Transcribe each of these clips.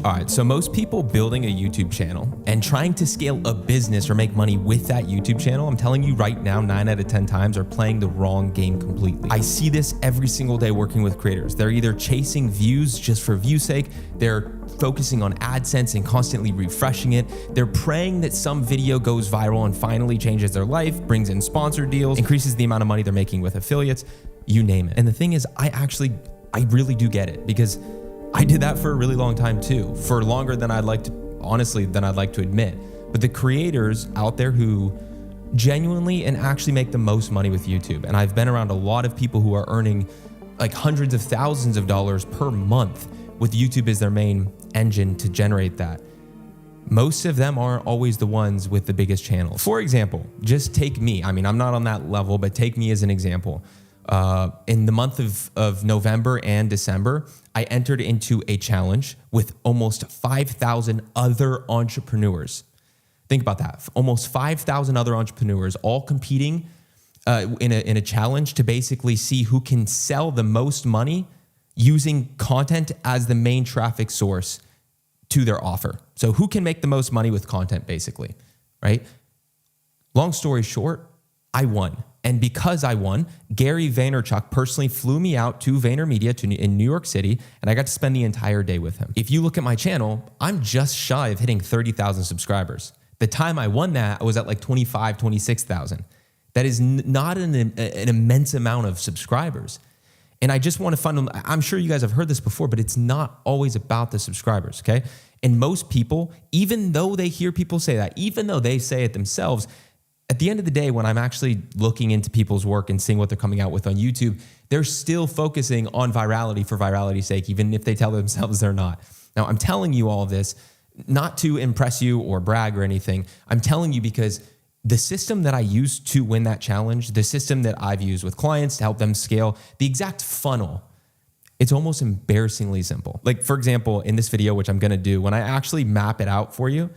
All right, so most people building a YouTube channel and trying to scale a business or make money with that YouTube channel, I'm telling you right now, 9 out of 10 times are playing the wrong game completely. I see this every single day working with creators. They're either chasing views just for view's sake, they're focusing on AdSense and constantly refreshing it. They're praying that some video goes viral and finally changes their life, brings in sponsor deals, increases the amount of money they're making with affiliates, you name it. And the thing is, I really do get it, because I did that for a really long time too, for longer than I'd like to admit. But the creators out there who genuinely and actually make the most money with YouTube, and I've been around a lot of people who are earning like hundreds of thousands of dollars per month with YouTube as their main engine to generate that. Most of them aren't always the ones with the biggest channels. For example, just take me. I mean, I'm not on that level, but take me as an example. In the month of November and December, I entered into a challenge with almost 5,000 other entrepreneurs. Think about that. Almost 5,000 other entrepreneurs all competing in a challenge to basically see who can sell the most money using content as the main traffic source to their offer. So who can make the most money with content, basically, right? Long story short, I won. And because I won, Gary Vaynerchuk personally flew me out to VaynerMedia in New York City, and I got to spend the entire day with him. If you look at my channel, I'm just shy of hitting 30,000 subscribers. The time I won that, I was at like 25, 26,000. That is not an immense amount of subscribers. And I just want to I'm sure you guys have heard this before, but it's not always about the subscribers, okay? And most people, even though they hear people say that, even though they say it themselves, at the end of the day, when I'm actually looking into people's work and seeing what they're coming out with on YouTube, they're still focusing on virality for virality's sake, even if they tell themselves they're not. Now, I'm telling you all of this not to impress you or brag or anything. I'm telling you because the system that I used to win that challenge, the system that I've used with clients to help them scale, the exact funnel, it's almost embarrassingly simple. Like, for example, in this video, which I'm going to do, when I actually map it out for you,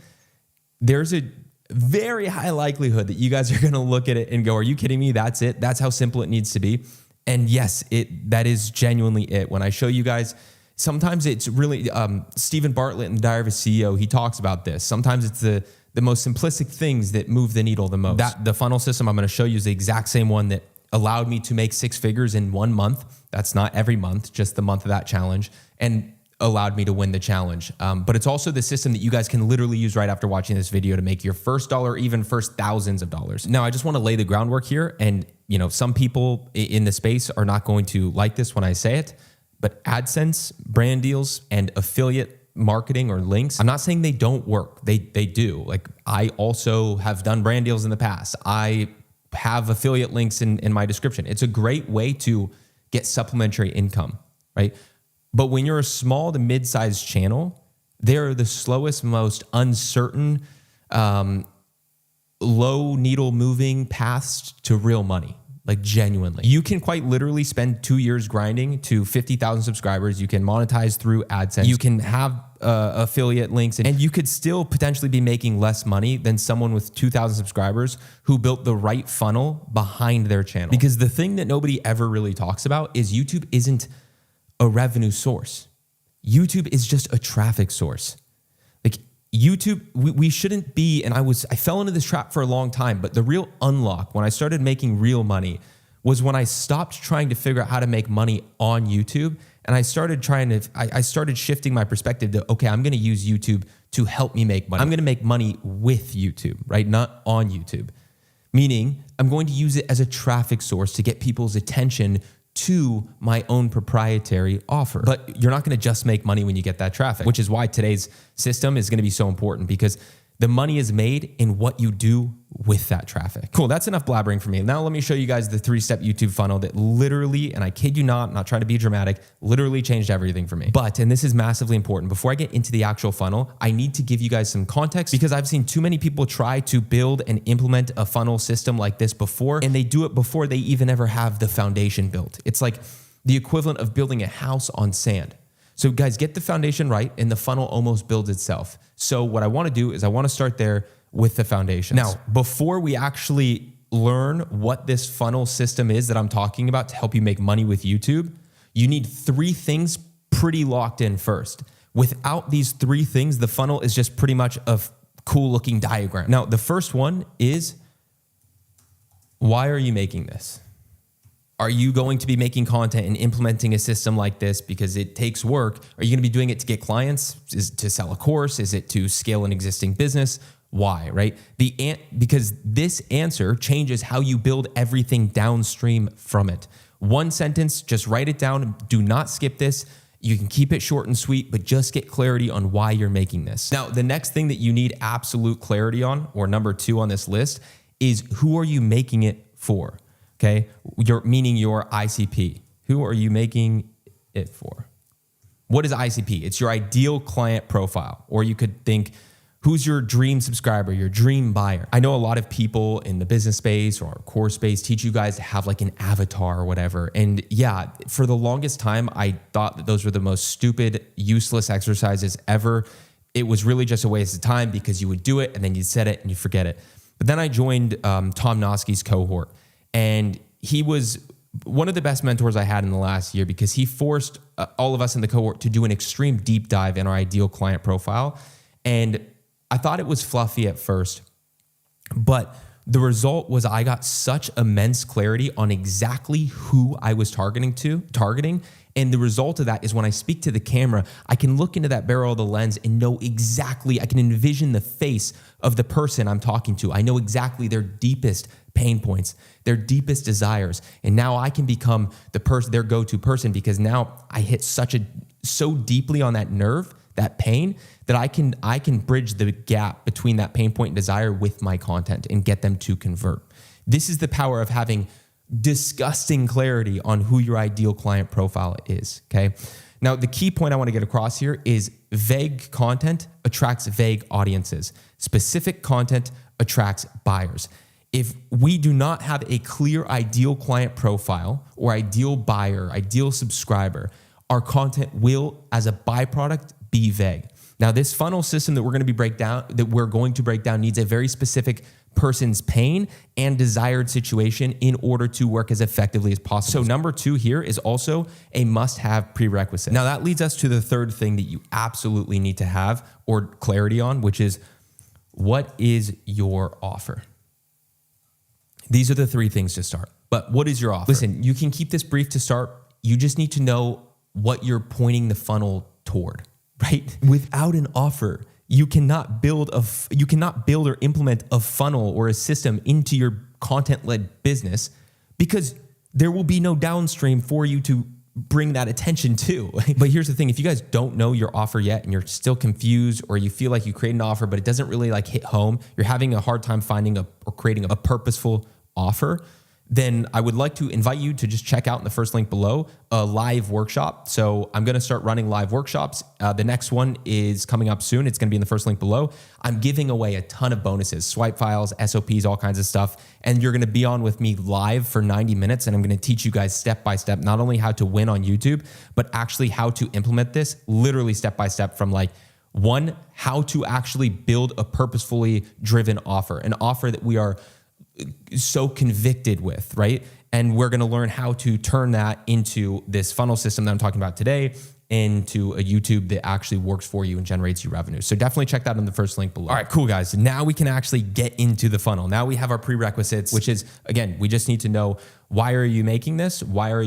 there's a very high likelihood that you guys are going to look at it and go, are you kidding me? That's it. That's how simple it needs to be. And yes, that is genuinely it. When I show you guys, sometimes it's really, Stephen Bartlett in the Diary of a CEO, he talks about this. Sometimes it's the most simplistic things that move the needle the most. The funnel system I'm going to show you is the exact same one that allowed me to make 6 figures in 1 month. That's not every month, just the month of that challenge. And allowed me to win the challenge. But it's also the system that you guys can literally use right after watching this video to make your first dollar, even first thousands of dollars. Now, I just want to lay the groundwork here. And some people in the space are not going to like this when I say it, but AdSense, brand deals, and affiliate marketing or links, I'm not saying they don't work. They do. Like, I also have done brand deals in the past. I have affiliate links in my description. It's a great way to get supplementary income, right? But when you're a small to mid-sized channel, they're the slowest, most uncertain, low needle moving paths to real money, like genuinely. You can quite literally spend 2 years grinding to 50,000 subscribers. You can monetize through AdSense. You can have affiliate links, and you could still potentially be making less money than someone with 2,000 subscribers who built the right funnel behind their channel. Because the thing that nobody ever really talks about is YouTube isn't a revenue source. YouTube is just a traffic source. Like, YouTube, we shouldn't be, and I fell into this trap for a long time, but the real unlock when I started making real money was when I stopped trying to figure out how to make money on YouTube, and I started shifting my perspective to, okay, I'm gonna use YouTube to help me make money. I'm gonna make money with YouTube, right? Not on YouTube. Meaning, I'm going to use it as a traffic source to get people's attention to my own proprietary offer. But you're not going to just make money when you get that traffic, which is why today's system is going to be so important, because the money is made in what you do with that traffic. Cool, that's enough blabbering for me. Now let me show you guys the 3-step YouTube funnel that literally, and I kid you not, I'm not trying to be dramatic, literally changed everything for me. But, and this is massively important, before I get into the actual funnel, I need to give you guys some context, because I've seen too many people try to build and implement a funnel system like this before, and they do it before they even ever have the foundation built. It's like the equivalent of building a house on sand. So guys, get the foundation right and the funnel almost builds itself. So what I want to do is I want to start there with the foundations. Now, before we actually learn what this funnel system is that I'm talking about to help you make money with YouTube, you need 3 things pretty locked in first, Without these three things, the funnel is just pretty much a cool looking diagram. Now, the first one is, why are you making this? Are you going to be making content and implementing a system like this because it takes work? Are you going to be doing it to get clients? Is it to sell a course? Is it to scale an existing business? Why, right? Because this answer changes how you build everything downstream from it. One sentence, just write it down. Do not skip this. You can keep it short and sweet, but just get clarity on why you're making this. Now, the next thing that you need absolute clarity on, or number 2 on this list, is who are you making it for? Okay, meaning your ICP. Who are you making it for? What is ICP? It's your ideal client profile. Or you could think, who's your dream subscriber, your dream buyer? I know a lot of people in the business space or course space teach you guys to have like an avatar or whatever. And yeah, for the longest time, I thought that those were the most stupid, useless exercises ever. It was really just a waste of time because you would do it and then you'd set it and you forget it. But then I joined Tom Nosky's cohort. And he was one of the best mentors I had in the last year because he forced all of us in the cohort to do an extreme deep dive in our ideal client profile. And I thought it was fluffy at first, but the result was I got such immense clarity on exactly who I was targeting. And the result of that is when I speak to the camera, I can look into that barrel of the lens and know exactly, I can envision the face of the person I'm talking to. I know exactly their deepest pain points, their deepest desires. And now I can become their go-to person because now I hit so deeply on that nerve, that pain, that I can bridge the gap between that pain point and desire with my content and get them to convert. This is the power of having disgusting clarity on who your ideal client profile is, okay? Now, the key point I want to get across here is vague content attracts vague audiences. Specific content attracts buyers. If we do not have a clear ideal client profile or ideal buyer, ideal subscriber, our content will, as a byproduct, be vague. Now, this funnel system that we're going to break down needs a very specific person's pain and desired situation in order to work as effectively as possible. So number 2 here is also a must-have prerequisite. Now, that leads us to the third thing that you absolutely need to have or clarity on, which is, what is your offer? These are the 3 things to start. But what is your offer? Listen, you can keep this brief to start. You just need to know what you're pointing the funnel toward, right? Without an offer, you cannot build or implement a funnel or a system into your content-led business because there will be no downstream for you to bring that attention to. But here's the thing, if you guys don't know your offer yet and you're still confused or you feel like you create an offer but it doesn't really like hit home, you're having a hard time finding or creating a purposeful offer, then I would like to invite you to just check out in the first link below a live workshop. So I'm going to start running live workshops. The next one is coming up soon. It's going to be in the first link below. I'm giving away a ton of bonuses, swipe files, SOPs, all kinds of stuff. And you're going to be on with me live for 90 minutes. And I'm going to teach you guys step by step, not only how to win on YouTube, but actually how to implement this literally step by step from like, 1, how to actually build a purposefully driven offer, an offer that we are so convicted with, right? And we're going to learn how to turn that into this funnel system that I'm talking about today into a YouTube that actually works for you and generates you revenue. So definitely check that out in the first link below. All right, cool guys. Now we can actually get into the funnel. Now we have our prerequisites, which is, again, we just need to know, why are you making this? Who are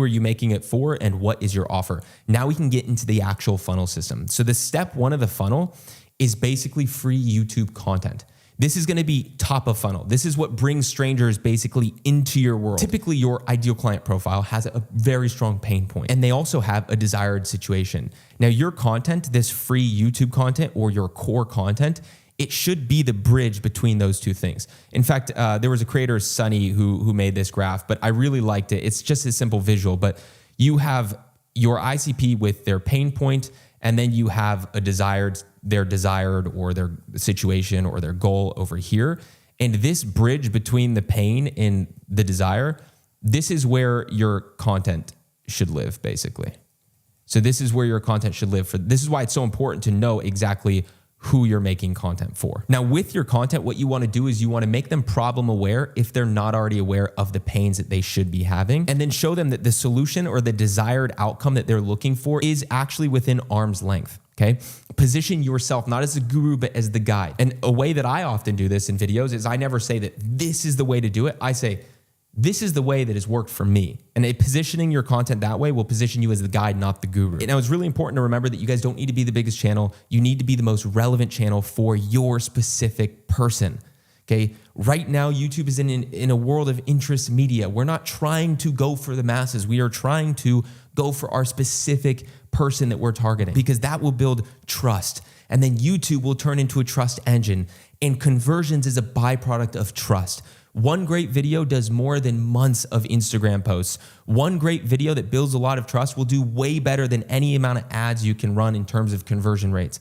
you making it for? And what is your offer? Now we can get into the actual funnel system. So the step 1 of the funnel is basically free YouTube content. This is going to be top of funnel. This is what brings strangers basically into your world. Typically, your ideal client profile has a very strong pain point, and they also have a desired situation. Now, your content, this free YouTube content or your core content, it should be the bridge between those 2 things. In fact, there was a creator, Sunny, who made this graph, but I really liked it. It's just a simple visual, but you have your ICP with their pain point, and then you have their desired or their situation or their goal over here. And this bridge between the pain and the desire, this is where your content should live, basically. So this is where your content should live. This is why it's so important to know exactly who you're making content for. Now, with your content, what you want to do is you want to make them problem aware if they're not already aware of the pains that they should be having, and then show them that the solution or the desired outcome that they're looking for is actually within arm's length. Okay. Position yourself not as a guru, but as the guide. And a way that I often do this in videos is I never say that this is the way to do it. I say, this is the way that has worked for me. And positioning your content that way will position you as the guide, not the guru. Now, it's really important to remember that you guys don't need to be the biggest channel. You need to be the most relevant channel for your specific person. Okay. Right now, YouTube is in a world of interest media. We're not trying to go for the masses. We are trying to go for our specific person that we're targeting, because that will build trust. And then YouTube will turn into a trust engine, and conversions is a byproduct of trust. One great video does more than months of Instagram posts. One great video that builds a lot of trust will do way better than any amount of ads you can run in terms of conversion rates.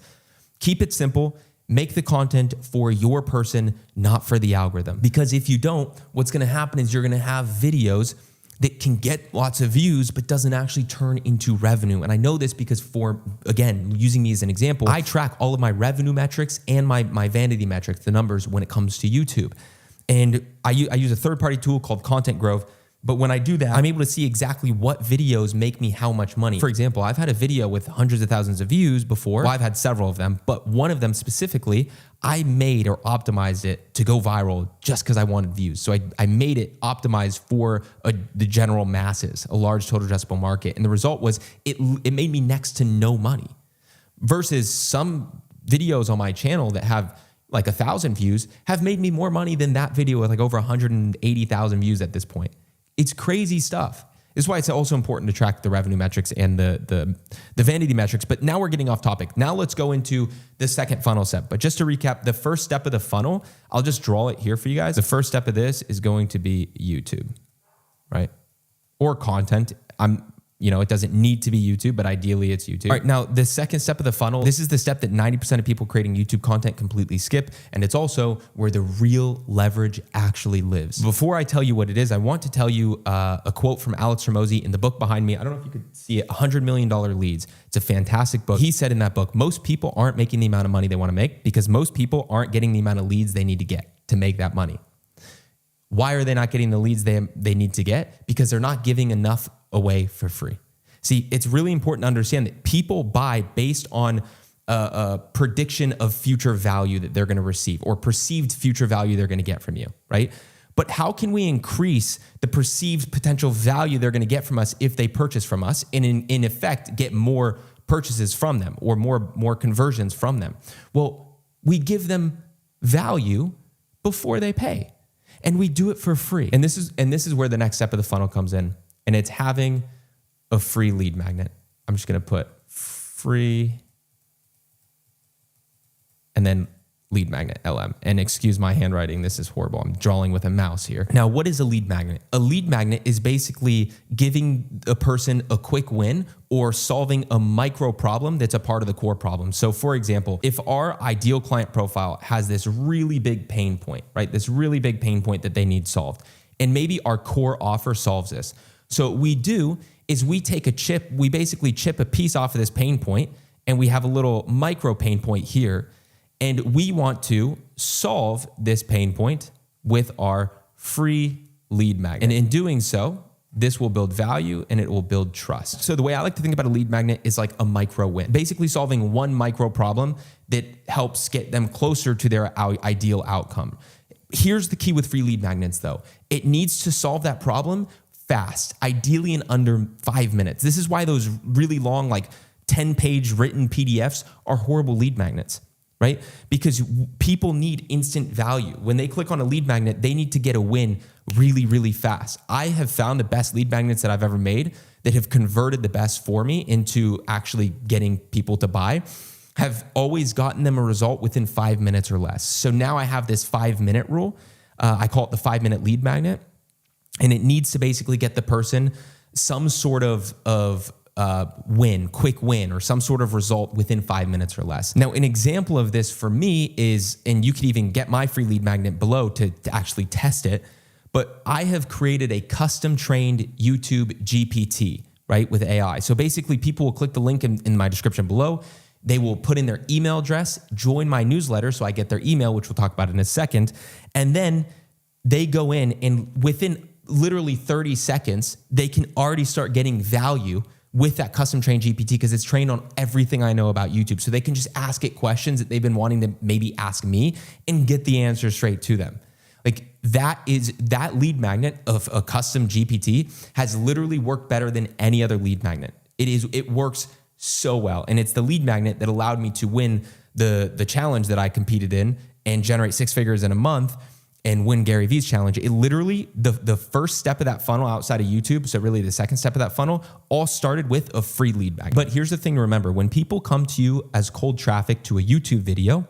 Keep it simple. Make the content for your person, not for the algorithm. Because if you don't, what's gonna happen is you're gonna have videos that can get lots of views, but doesn't actually turn into revenue. And I know this because again, using me as an example, I track all of my revenue metrics and my vanity metrics, the numbers when it comes to YouTube. And I use a third-party tool called Content Grove. But when I do that, I'm able to see exactly what videos make me how much money. For example, I've had a video with hundreds of thousands of views before. Well, I've had several of them, but one of them specifically, I made or optimized it to go viral just because I wanted views. So I made it optimized for the general masses, a large total addressable market. And the result was it made me next to no money, versus some videos on my channel that have like 1,000 views have made me more money than that video with like over 180,000 views at this point. It's crazy stuff. This is why it's also important to track the revenue metrics and the vanity metrics. But now we're getting off topic. Now let's go into the second funnel step. But just to recap, the first step of the funnel, I'll just draw it here for you guys. The first step of this is going to be YouTube, right? Or content. It doesn't need to be YouTube, but ideally it's YouTube. All right, now the second step of the funnel, this is the step that 90% of people creating YouTube content completely skip. And it's also where the real leverage actually lives. Before I tell you what it is, I want to tell you a quote from Alex Hormozi in the book behind me. I don't know if you could see it, $100 Million Leads. It's a fantastic book. He said in that book, most people aren't making the amount of money they want to make because most people aren't getting the amount of leads they need to get to make that money. Why are they not getting the leads they need to get? Because they're not giving enough away for free. See, it's really important to understand that people buy based on a prediction of future value that they're going to receive or perceived future value they're going to get from you, right? But how can we increase the perceived potential value they're going to get from us if they purchase from us and in effect get more purchases from them or more conversions from them? Well, we give them value before they pay, and we do it for free. And this is where the next step of the funnel comes in, and it's having a free lead magnet. I'm just going to put free and then lead magnet, LM. And excuse my handwriting, this is horrible. I'm drawing with a mouse here. Now, what is a lead magnet? A lead magnet is basically giving a person a quick win or solving a micro problem that's a part of the core problem. So for example, if our ideal client profile has this really big pain point, right? This really big pain point that they need solved. And maybe our core offer solves this. So what we do is we take a chip, we basically chip a piece off of this pain point, and we have a little micro pain point here. And we want to solve this pain point with our free lead magnet. And in doing so, this will build value and it will build trust. So the way I like to think about a lead magnet is like a micro win, basically solving one micro problem that helps get them closer to their ideal outcome. Here's the key with free lead magnets though. It needs to solve that problem fast, ideally in under 5 minutes. This is why those really long, like 10-page written PDFs are horrible lead magnets, right? Because people need instant value. When they click on a lead magnet, they need to get a win really, really fast. I have found the best lead magnets that I've ever made that have converted the best for me into actually getting people to buy, have always gotten them a result within 5 minutes or less. So now I have this 5-minute rule. I call it the 5-minute lead magnet. And it needs to basically get the person some sort of win, quick win, or some sort of result within 5 minutes or less. Now, an example of this for me is, and you could even get my free lead magnet below to actually test it, but I have created a custom trained YouTube GPT, right, with AI. So basically people will click the link in my description below. They will put in their email address, join my newsletter so I get their email, which we'll talk about in a second. And then they go in and within literally 30 seconds, they can already start getting value with that custom trained GPT because it's trained on everything I know about YouTube. So they can just ask it questions that they've been wanting to maybe ask me and get the answer straight to them. Like that lead magnet of a custom GPT has literally worked better than any other lead magnet. It works so well. And it's the lead magnet that allowed me to win the challenge that I competed in and generate 6 figures in a month and win Gary Vee's challenge. It literally, the first step of that funnel outside of YouTube, so really the second step of that funnel, all started with a free lead magnet. But here's the thing to remember. When people come to you as cold traffic to a YouTube video,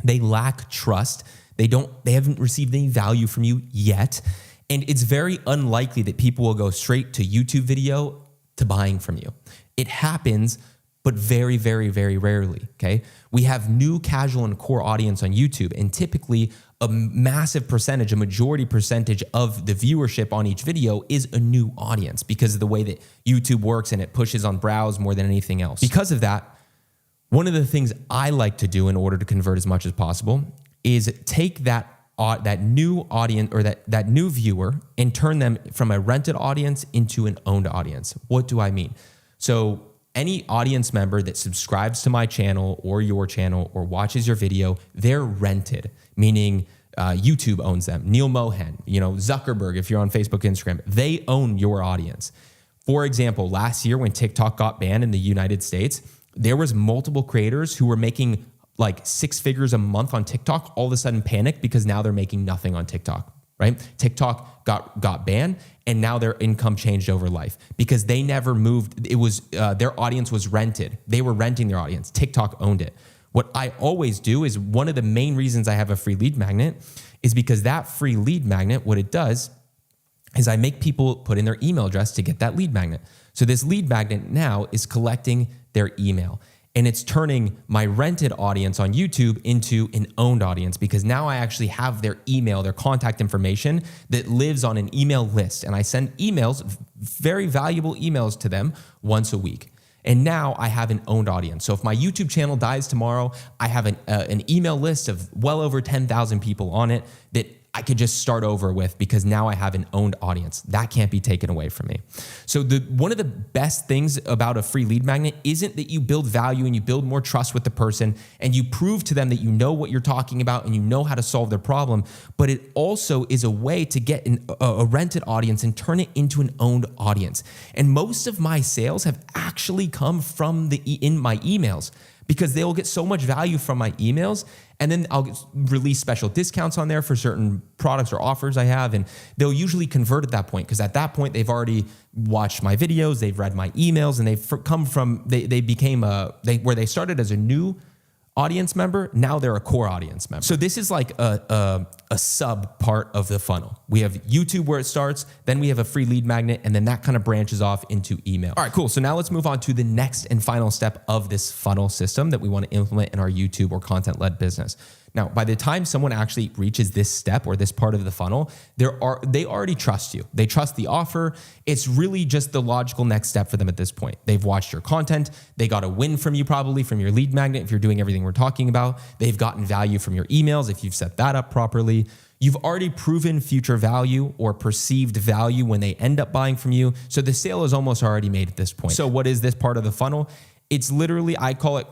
they lack trust. They haven't received any value from you yet. And it's very unlikely that people will go straight to YouTube video to buying from you. It happens, but very, very, very rarely, okay? We have new casual and core audience on YouTube, and typically a massive percentage, a majority percentage of the viewership on each video is a new audience because of the way that YouTube works and it pushes on browse more than anything else. Because of that, one of the things I like to do in order to convert as much as possible is take that new audience or that new viewer and turn them from a rented audience into an owned audience. What do I mean? So any audience member that subscribes to my channel or your channel or watches your video, they're rented, meaning YouTube owns them. Neil Mohan, Zuckerberg, if you're on Facebook, Instagram, they own your audience. For example, last year when TikTok got banned in the United States, there was multiple creators who were making like 6 figures a month on TikTok, all of a sudden panicked because now they're making nothing on TikTok, right? TikTok got banned and now their income changed over life because they never moved. It was their audience was rented. They were renting their audience. TikTok owned it. What I always do is one of the main reasons I have a free lead magnet is because that free lead magnet, what it does is I make people put in their email address to get that lead magnet. So this lead magnet now is collecting their email. And it's turning my rented audience on YouTube into an owned audience because now I actually have their email, their contact information that lives on an email list. And I send emails, very valuable emails to them once a week. And now I have an owned audience. So if my YouTube channel dies tomorrow, I have an email list of well over 10,000 people on it that I could just start over with because now I have an owned audience. That can't be taken away from me. So one of the best things about a free lead magnet isn't that you build value and you build more trust with the person and you prove to them that you know what you're talking about and you know how to solve their problem, but it also is a way to get a rented audience and turn it into an owned audience. And most of my sales have actually come from in my emails because they'll get so much value from my emails. And then I'll release special discounts on there for certain products or offers I have. And they'll usually convert at that point because at that point, they've already watched my videos, they've read my emails, and they've come from, they became where they started as a new audience member, now they're a core audience member. So this is like a sub part of the funnel. We have YouTube where it starts, then we have a free lead magnet, and then that kind of branches off into email. All right, cool. So now let's move on to the next and final step of this funnel system that we want to implement in our YouTube or content-led business. Now, by the time someone actually reaches this step or this part of the funnel, they already trust you. They trust the offer. It's really just the logical next step for them at this point. They've watched your content. They got a win from you probably from your lead magnet if you're doing everything we're talking about. They've gotten value from your emails if you've set that up properly. You've already proven future value or perceived value when they end up buying from you. So the sale is almost already made at this point. So what is this part of the funnel? It's literally, I call it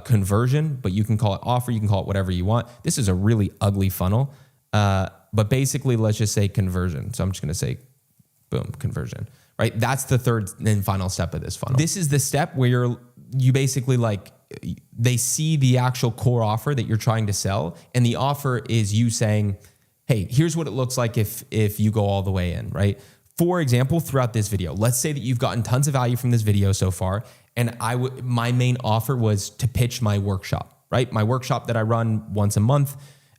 conversion, but you can call it offer. You can call it whatever you want. This is a really ugly funnel, but basically let's just say conversion. So I'm just going to say, boom, conversion, right? That's the third and final step of this funnel. This is the step where you basically they see the actual core offer that you're trying to sell. And the offer is you saying, hey, here's what it looks like if you go all the way in, right? For example, throughout this video, let's say that you've gotten tons of value from this video so far. And my main offer was to pitch my workshop, right? My workshop that I run once a month.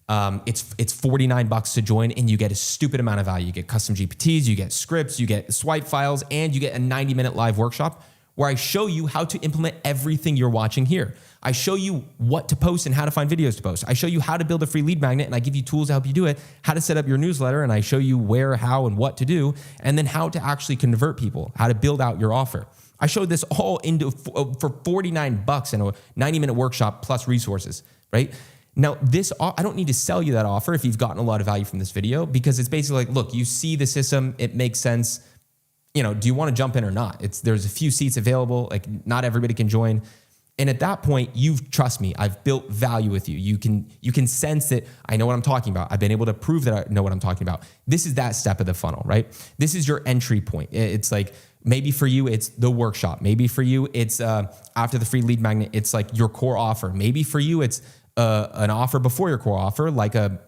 It's $49 to join and you get a stupid amount of value. You get custom GPTs, you get scripts, you get swipe files, and you get a 90-minute live workshop where I show you how to implement everything you're watching here. I show you what to post and how to find videos to post. I show you how to build a free lead magnet and I give you tools to help you do it, how to set up your newsletter, and I show you where, how, and what to do, and then how to actually convert people, how to build out your offer. I showed this all for $49 in a 90-minute workshop plus resources, right? Now, I don't need to sell you that offer if you've gotten a lot of value from this video because it's basically like, look, you see the system, it makes sense. do you want to jump in or not? There's a few seats available. Like not everybody can join. And at that point, trust me, I've built value with you. You can sense that I know what I'm talking about. I've been able to prove that I know what I'm talking about. This is that step of the funnel, right? This is your entry point. It's like, maybe for you, it's the workshop. Maybe for you, it's after the free lead magnet, it's like your core offer. Maybe for you, it's an offer before your core offer, like a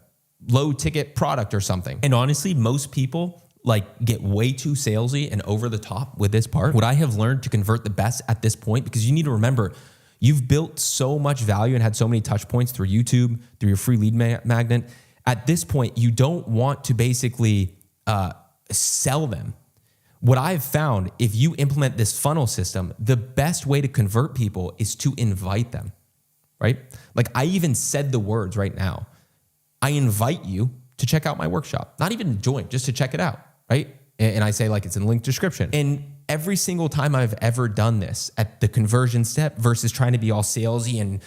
low ticket product or something. And honestly, most people like get way too salesy and over the top with this part. What I have learned to convert the best at this point, because you need to remember, you've built so much value and had so many touch points through YouTube, through your free lead magnet. At this point, you don't want to basically sell them. What I've found, if you implement this funnel system, the best way to convert people is to invite them, right? Like I even said the words right now. I invite you to check out my workshop, not even to join, just to check it out, right? And I say like it's in the link description. And every single time I've ever done this at the conversion step versus trying to be all salesy and,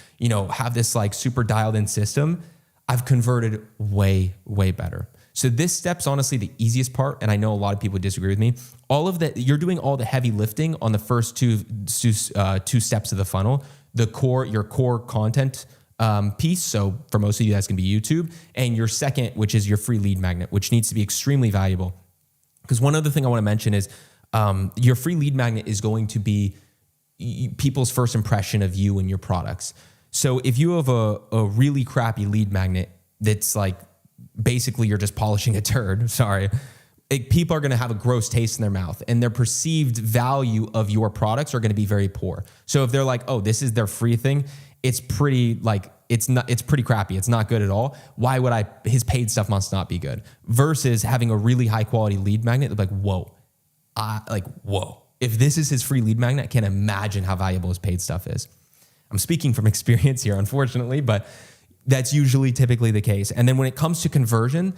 have this like super dialed in system, I've converted way, way better. So this step's honestly the easiest part. And I know a lot of people disagree with me. All of that, you're doing all the heavy lifting on the first two steps of the funnel, your core content piece. So for most of you, that's going to be YouTube. And your second, which is your free lead magnet, which needs to be extremely valuable. Because one other thing I want to mention is your free lead magnet is going to be people's first impression of you and your products. So if you have a really crappy lead magnet that's like, basically you're just polishing a turd, people are going to have a gross taste in their mouth and their perceived value of your products are going to be very poor. So if they're like, oh, this is their free thing, it's pretty crappy. It's not good at all. Why would his paid stuff must not be good versus having a really high quality lead magnet. Like, whoa. If this is his free lead magnet, I can't imagine how valuable his paid stuff is. I'm speaking from experience here, unfortunately, but that's typically the case. And then when it comes to conversion,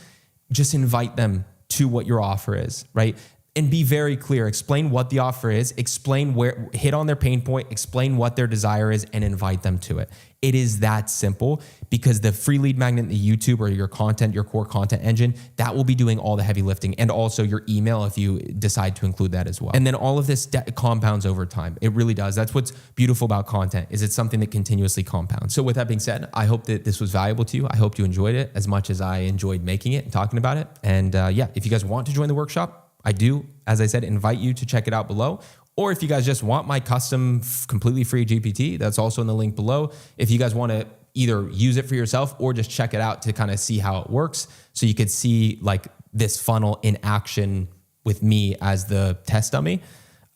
just invite them to what your offer is, right? And be very clear. Explain what the offer is, hit on their pain point, explain what their desire is, and invite them to it. It is that simple because the free lead magnet, the YouTube or your core content engine, that will be doing all the heavy lifting and also your email if you decide to include that as well. And then all of this compounds over time. It really does. That's what's beautiful about content is it's something that continuously compounds. So with that being said, I hope that this was valuable to you. I hope you enjoyed it as much as I enjoyed making it and talking about it. And if you guys want to join the workshop, I do, as I said, invite you to check it out below. Or if you guys just want my custom, completely free GPT, that's also in the link below. If you guys want to either use it for yourself or just check it out to kind of see how it works. So you could see like this funnel in action with me as the test dummy.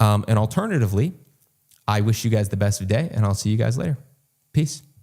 And alternatively, I wish you guys the best of the day and I'll see you guys later. Peace.